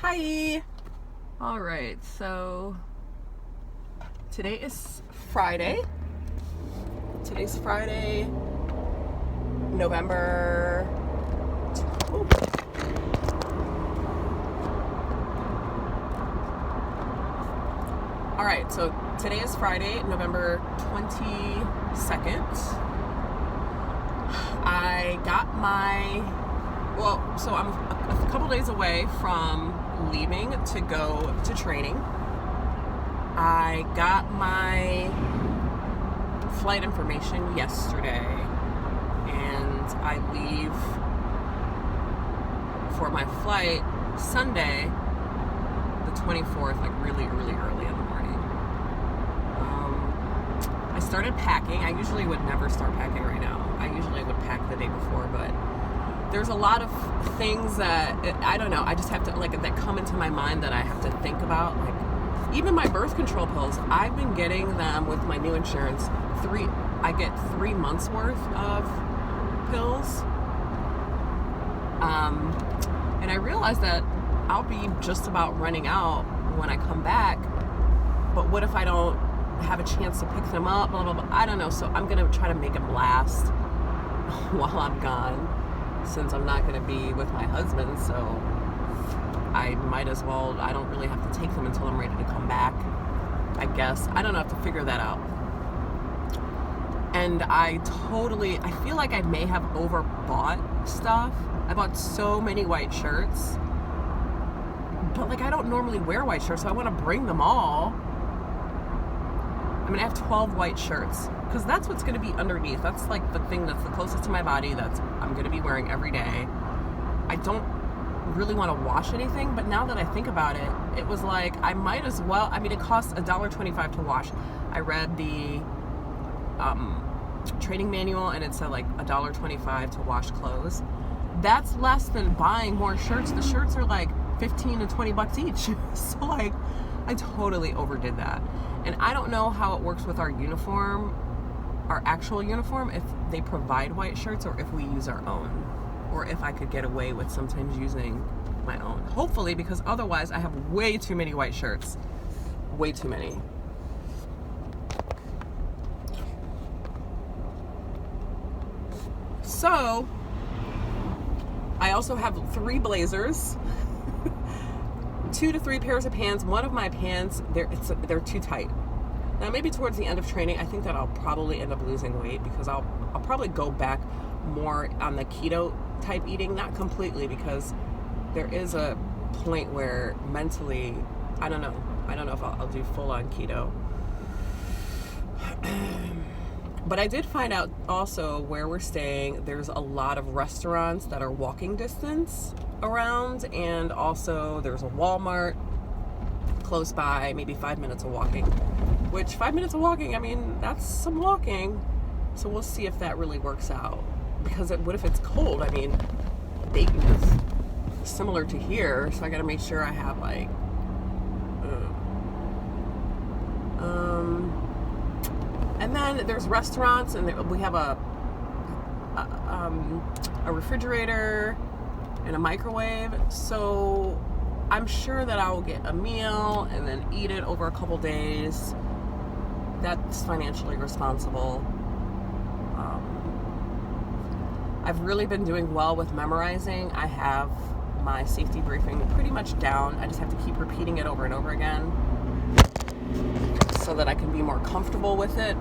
Hi! Alright, so today is Friday. Today's Friday, November. Ooh. Alright, so today is Friday, November 22nd. I got so I'm a couple days away from leaving to go to training. I got my flight information yesterday, and I leave for my flight Sunday, the 24th, like really early in the morning. I started packing. I usually would never start packing right now. I usually would pack the day before, but there's a lot of things that, I don't know, I just have to, that come into my mind that I have to think about. Like, even my birth control pills, I've been getting them with my new insurance. I get 3 months worth of pills. And I realize that I'll be just about running out when I come back. But what if I don't have a chance to pick them up? Blah, blah, blah. I don't know. So I'm going to try to make them last while I'm gone, since I'm not going to be with my husband. So I might as well, I don't really have to take them until I'm ready to come back, I guess. I don't know, I have to figure that out. And I feel like I may have overbought stuff. I bought so many white shirts, but I don't normally wear white shirts, so I want to bring them all. I mean, I have 12 white shirts, because that's what's going to be underneath. That's the thing that's the closest to my body that I'm going to be wearing every day. I don't really want to wash anything, but now that I think about it, it was I might as well. I mean, it costs $1.25 to wash. I read the training manual, and it said $1.25 to wash clothes. That's less than buying more shirts. The shirts are $15 to $20 each. So I totally overdid that. And I don't know how it works with our uniform, our actual uniform, if they provide white shirts or if we use our own, or if I could get away with sometimes using my own. Hopefully, because otherwise I have way too many white shirts. Way too many. So, I also have 3 blazers, 2 to 3 pairs of pants. One of my pants, they're too tight. Now, maybe towards the end of training, I think that I'll probably end up losing weight, because I'll probably go back more on the keto type eating, not completely, because there is a point where mentally, I don't know if I'll do full on keto. But I did find out also where we're staying, there's a lot of restaurants that are walking distance around, and also there's a Walmart close by, maybe 5 minutes of walking. Which 5 minutes of walking, I mean, that's some walking. So we'll see if that really works out. Because what if it's cold? I mean, Dayton is similar to here, so I gotta make sure I have and then there's restaurants, and we have a refrigerator and a microwave, so I'm sure that I will get a meal and then eat it over a couple days. That's financially responsible. I've really been doing well with memorizing. I have my safety briefing pretty much down. I just have to keep repeating it over and over again so that I can be more comfortable with it.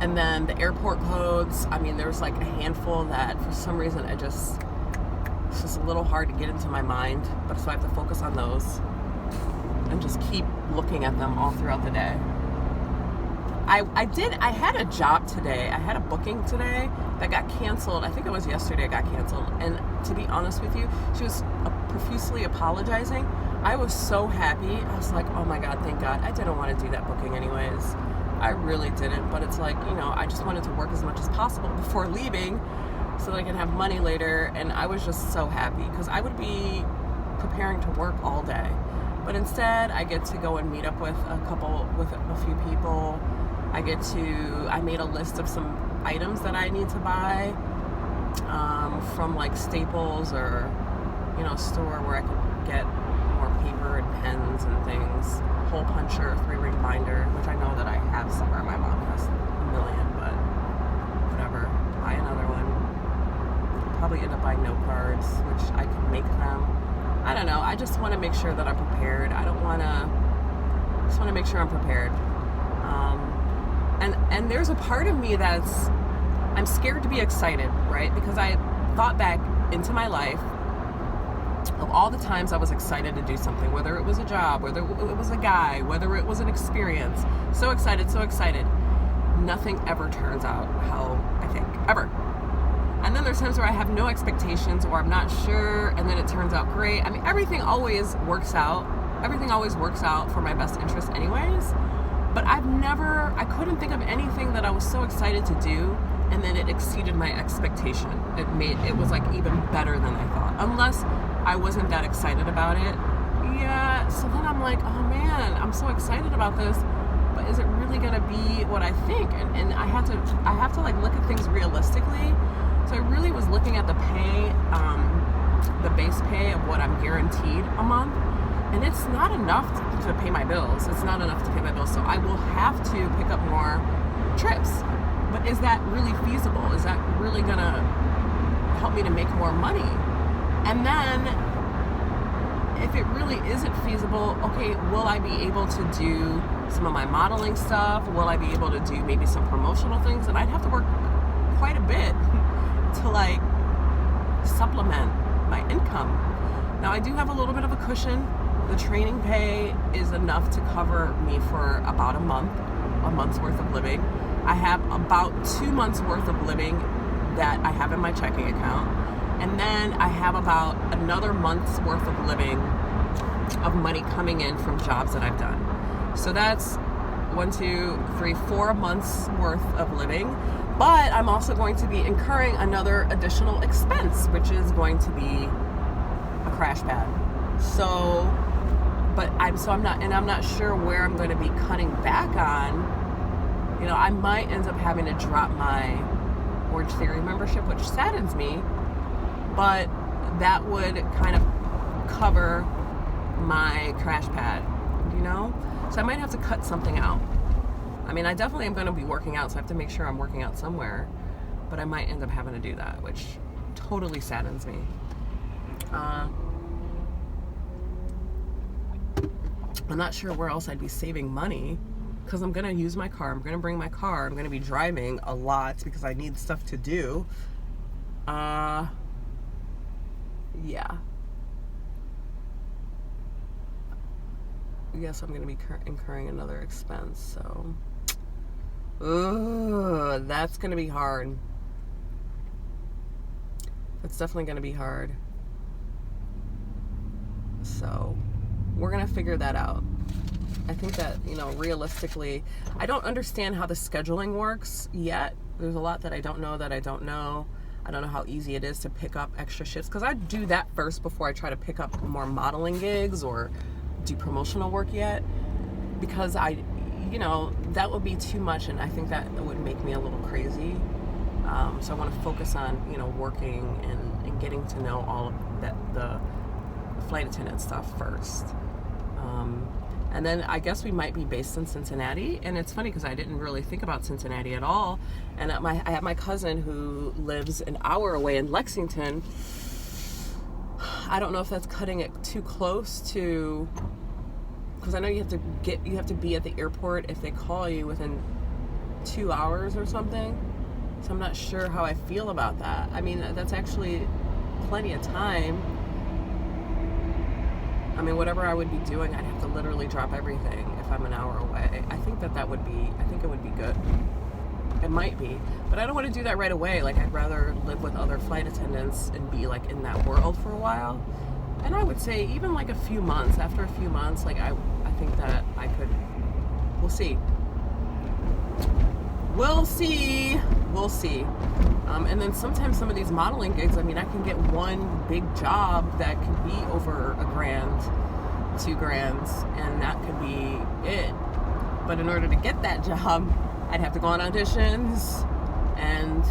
And then the airport codes, I mean, there's a handful that for some reason it's just a little hard to get into my mind, but so I have to focus on those and just keep looking at them all throughout the day. I had a job today. I had a booking today that got canceled. I think it was yesterday it got canceled. And to be honest with you, she was profusely apologizing. I was so happy. I was like, oh my God, thank God. I didn't want to do that booking anyways. I really didn't. But it's I just wanted to work as much as possible before leaving so that I can have money later. And I was just so happy, because I would be preparing to work all day. But instead, I get to go and meet up with a few people. I made a list of some items that I need to buy from Staples or a store where I could get more paper and pens and things, hole puncher, 3-ring binder, which I know that I have somewhere. My mom has a million, but whatever. Buy another one. Probably end up buying note cards, which I can make them. I don't know. I just want to make sure that I'm prepared. I just want to make sure I'm prepared. And there's a part of me I'm scared to be excited, right? Because I thought back into my life of all the times I was excited to do something, whether it was a job, whether it was a guy, whether it was an experience. So excited. Nothing ever turns out how I think, ever. And then there's times where I have no expectations or I'm not sure, and then it turns out great. I mean, everything always works out. Everything always works out for my best interest anyways. But I couldn't think of anything that I was so excited to do and then it exceeded my expectation. It was like even better than I thought. Unless I wasn't that excited about it. Yeah, so then I'm like, oh man, I'm so excited about this, but is it really gonna be what I think? And I have to like look at things realistically. So I really was looking at the pay, the base pay of what I'm guaranteed a month. And it's not enough to pay my bills. It's not enough to pay my bills. So I will have to pick up more trips. But is that really feasible? Is that really gonna help me to make more money? And then if it really isn't feasible, okay, will I be able to do some of my modeling stuff? Will I be able to do maybe some promotional things? And I'd have to work quite a bit to like supplement my income. Now I do have a little bit of a cushion. The training pay is enough to cover me for about a month's worth of living. I have about 2 months worth of living that I have in my checking account. And then I have about another month's worth of living of money coming in from jobs that I've done. So that's 4 months worth of living. But I'm also going to be incurring another additional expense, which is going to be a crash pad. I'm not sure where I'm going to be cutting back on. I might end up having to drop my Orange Theory membership, which saddens me, but that would kind of cover my crash pad, So I might have to cut something out. I mean, I definitely am going to be working out, so I have to make sure I'm working out somewhere, but I might end up having to do that, which totally saddens me. I'm not sure where else I'd be saving money because I'm going to use my car. I'm going to bring my car. I'm going to be driving a lot because I need stuff to do. Yeah. Yes, I'm going to be incurring another expense, so that's going to be hard. That's definitely going to be hard. So we're going to figure that out. I think that, realistically, I don't understand how the scheduling works yet. There's a lot that I don't know. I don't know how easy it is to pick up extra shifts, because I do that first before I try to pick up more modeling gigs or do promotional work yet, because that would be too much, and I think that would make me a little crazy. So I want to focus on, working and getting to know all of that, the flight attendant stuff first. And then I guess we might be based in Cincinnati. And it's funny because I didn't really think about Cincinnati at all. And I have my cousin who lives an hour away in Lexington. I don't know if that's cutting it too close to, because I know you have to be at the airport if they call you within 2 hours or something. So I'm not sure how I feel about that. I mean, that's actually plenty of time. I mean, whatever I would be doing, I'd have to literally drop everything if I'm an hour away. I think it would be good. It might be, but I don't want to do that right away. Like, I'd rather live with other flight attendants and be like in that world for a while. And I would say even like after a few months, like I think that I could, we'll see. And then sometimes some of these modeling gigs, I mean, I can get one big job that could be over $1,000, $2,000, and that could be it. But in order to get that job, I'd have to go on auditions and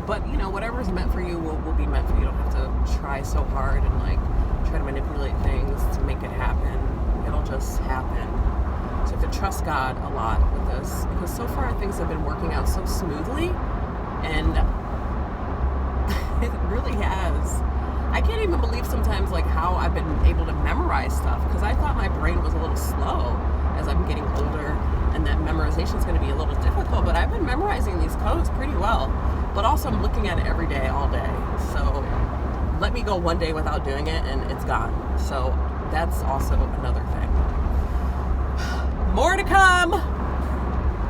But, you know, whatever's meant for you will be meant for you. You don't have to try so hard and, like, try to manipulate things to make it happen. It'll just happen. So you have to trust God a lot with this, because so far things have been working out so smoothly, and it really has. I can't even believe sometimes, like, how I've been able to memorize stuff, because I thought my brain was a little slow as I'm getting older, and that memorization is going to be a little difficult, but I've been memorizing these codes pretty well. But also I'm looking at it every day, all day. So let me go one day without doing it and it's gone. So that's also another thing. More to come.